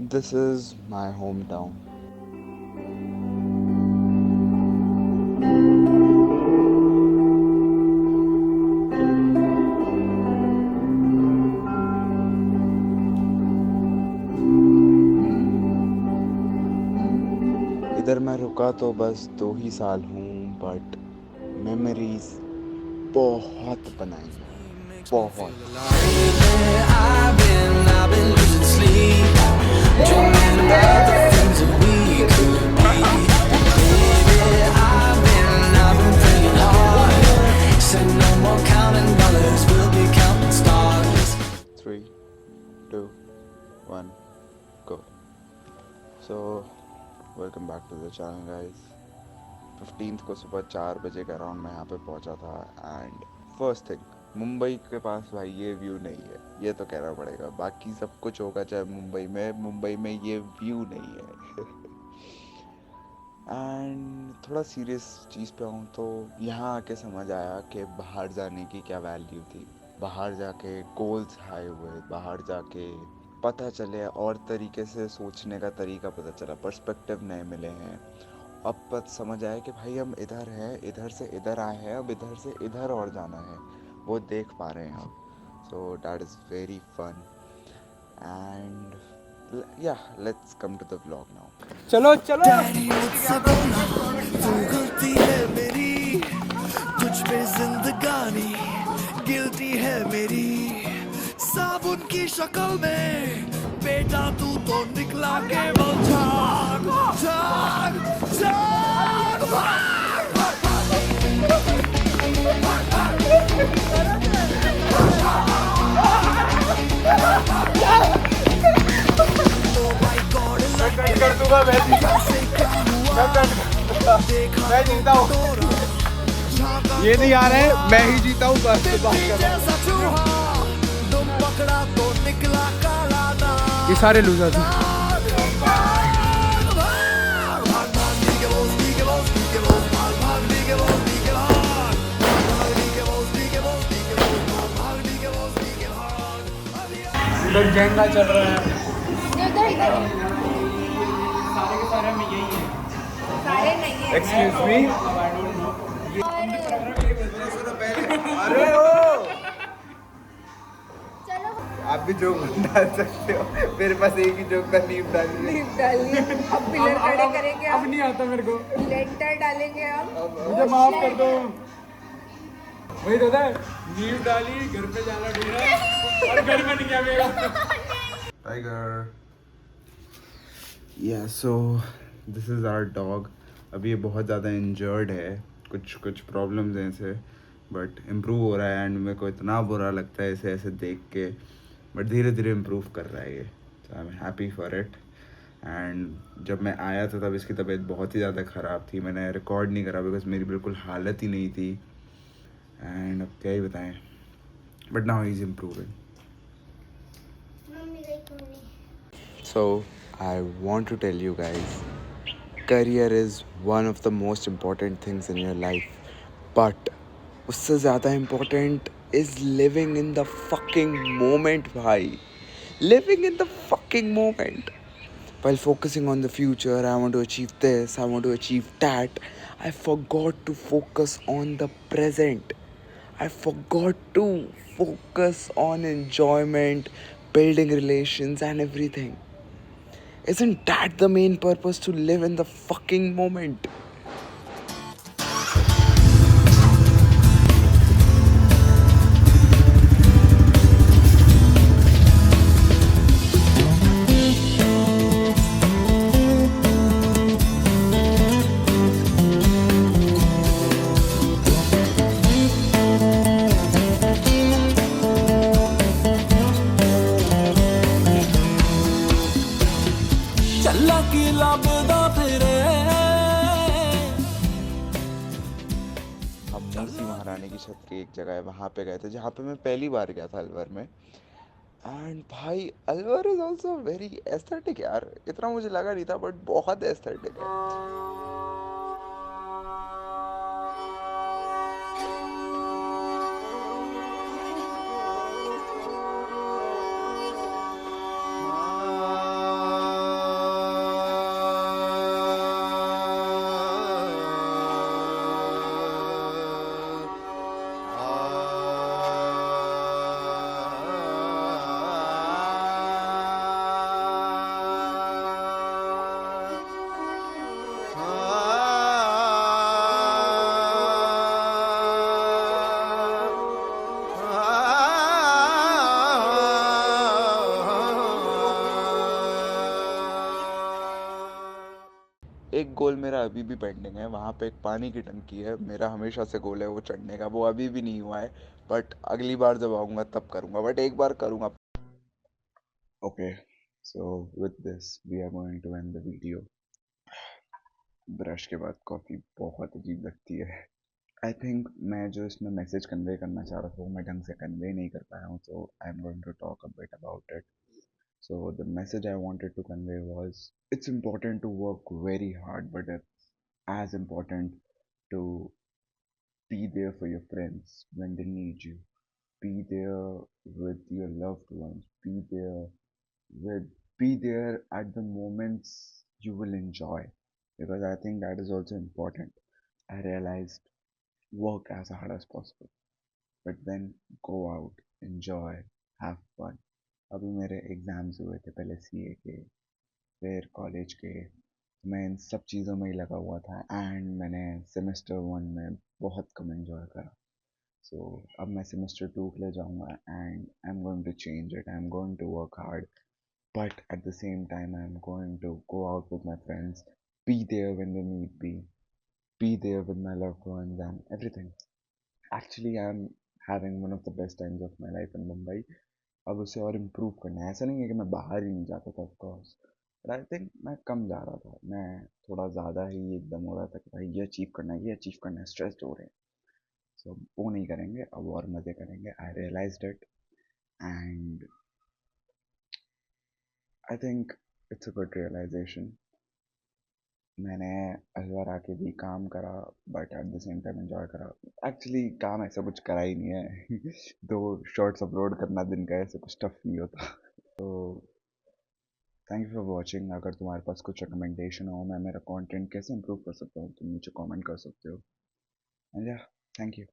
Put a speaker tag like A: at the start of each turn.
A: This is my hometown. इधर मैं रुका तो बस 2 ही साल हूँ, बट मेमोरीज बहुत बनाई हैं, बहुत।
B: I've been losing sleep, dreaming about the things that we could be. Baby, I've been praying hard. Said no more counting dollars, we'll be counting stars.
A: 3, 2, 1, go. So, welcome back to the channel, guys. 15th को सुबह 4 बजे के around मैं यहाँ पे पहुँचा था and first thing, Mumbai के पास भाई ये व्यू नहीं है, ये तो कहना पड़ेगा। बाकी सब कुछ होगा चाहे मुंबई में ये व्यू नहीं है। एंड थोड़ा सीरियस चीज़ पे आऊँ तो यहाँ आके समझ आया कि बाहर जाने की क्या वैल्यू थी। बाहर जाके गोल्स हाई हुए, बाहर जाके पता चले और तरीके से सोचने का तरीका पता चला, पर्सपेक्टिव नए मिले हैं। अब पत समझ आया कि भाई हम इधर हैं, इधर से इधर आए हैं, अब इधर से इधर और जाना है, वो देख पा रहे हैं हम। So that is very fun and yeah let's come to the vlog now.
C: चलो चलो।
B: डैडी मुझसे बोला तू गलती है मेरी, तुझ पे जिंदगानी गिल्टी है मेरी। साबुन की शक्ल में बेटा तू तो निकला केवल झाग झाग झाग भाग।
C: कर दूंगा मैं जीता हूँ। ये नहीं आ रहे, मैं ही जीता हूँ बस। ये सारे लूजर थे। इधर जेंगा चल रहा है। सारे के सारे में यही है।
D: सारे नहीं है।
C: Excuse me. अरे ओ,
D: चलो
C: आप भी जोक डाल सकते हो, मेरे पास एक ही जोक था, नींव डालनी।
D: नींव डालिए। अब पिलर खड़े करेंगे,
C: अब नहीं आता मेरे को।
D: लेंटर डालेंगे हम।
C: मुझे माफ कर दो। वही तो था, नींव डाली, घर पे जाना ढूंढा और घर में नहीं गया मेरा। टाइगर।
A: या so this is our dog. अभी ये बहुत ज़्यादा इंजर्ड है, कुछ प्रॉब्लम्स हैं इसे, बट इम्प्रूव हो रहा है एंड मेरे को इतना बुरा लगता है इसे ऐसे देख के, बट धीरे धीरे इम्प्रूव कर रहा है ये। So I am happy for it. And जब मैं आया था तब इसकी तबीयत बहुत ही ज़्यादा ख़राब थी, मैंने रिकॉर्ड नहीं करा बिकॉज मेरी बिल्कुल हालत ही नहीं थी। एंड अब क्या ही बताएं, but now he is improving. So, I want to tell you guys, career is one of the most important things in your life. But उससे ज़्यादा important is living in the fucking moment, भाई. Living in the fucking moment. While focusing on the future, I want to achieve this, I want to achieve that, I forgot to focus on the present. I forgot to focus on enjoyment, building relations and everything. Isn't that the main purpose, to live in the fucking moment?
B: चला की लभदा फिरे।
A: हम मूर्ति महारानी की छत की एक जगह है, वहाँ पे गए थे जहाँ पे मैं पहली बार गया था अलवर में। एंड भाई Alwar is also very aesthetic यार, इतना मुझे लगा नहीं था बट बहुत एस्थेटिक है। एक गोल मेरा अभी भी पेंडिंग है, वहाँ पे एक पानी की टंकी है, मेरा हमेशा से गोल है वो चढ़ने का, वो अभी भी नहीं हुआ है। बट अगली बार जब आऊँगा तब करूँगा, बट एक बार करूँगा। Okay, so with this we are going to end the video. Brush के बाद कॉफ़ी बहुत अजीब लगती है। आई थिंक मैं जो इसमें मैसेज कन्वे करना चाह रहा था वो मैं ढंग से कन्वे नहीं कर पाया हूँ, so I'm going to talk a bit about it. So the message I wanted to convey was, it's important to work very hard, but it's as important to be there for your friends when they need you. Be there with your loved ones. With be there at the moments you will enjoy, because I think that is also important. I realized, work as hard as possible, but then go out, enjoy, have fun. अभी मेरे exams हुए थे, पहले CA के, फिर college के। मैं इन सब चीज़ों में ही लगा हुआ था एंड मैंने सेमेस्टर वन में बहुत कम एंजॉय करा। सो अब मैं सेमेस्टर टू के लिए जाऊँगा and I am going to change it, I am going to work hard, but at the same time I'm going to go out with my friends, be there when they need me, be there with my loved ones and everything. Actually I'm having one of the best times of my life in Mumbai. अब उसे और improve करना है, ऐसा नहीं है कि मैं बाहर ही नहीं जाता था ऑफकोर्स, बट आई थिंक मैं कम जा रहा था, मैं थोड़ा ज़्यादा ही एकदम हो रहा था कि भाई ये अचीव करना है, ये अचीव करना है, स्ट्रेस्ड हो रहे हैं। सो वो नहीं करेंगे, अब और मज़े करेंगे। I realised it and I think it's a good realisation. मैंने हर आके भी काम करा, but at the same time enjoy करा। एक्चुअली काम ऐसा कुछ करा ही नहीं है। दो शॉर्ट्स अपलोड करना दिन का ऐसे कुछ टफ नहीं होता। तो थैंक यू फॉर वॉचिंग। अगर तुम्हारे पास कुछ रिकमेंडेशन हो, मैं मेरा कंटेंट कैसे इंप्रूव कर सकता हूँ, तुम नीचे कमेंट कर सकते हो। एंड या, थैंक यू।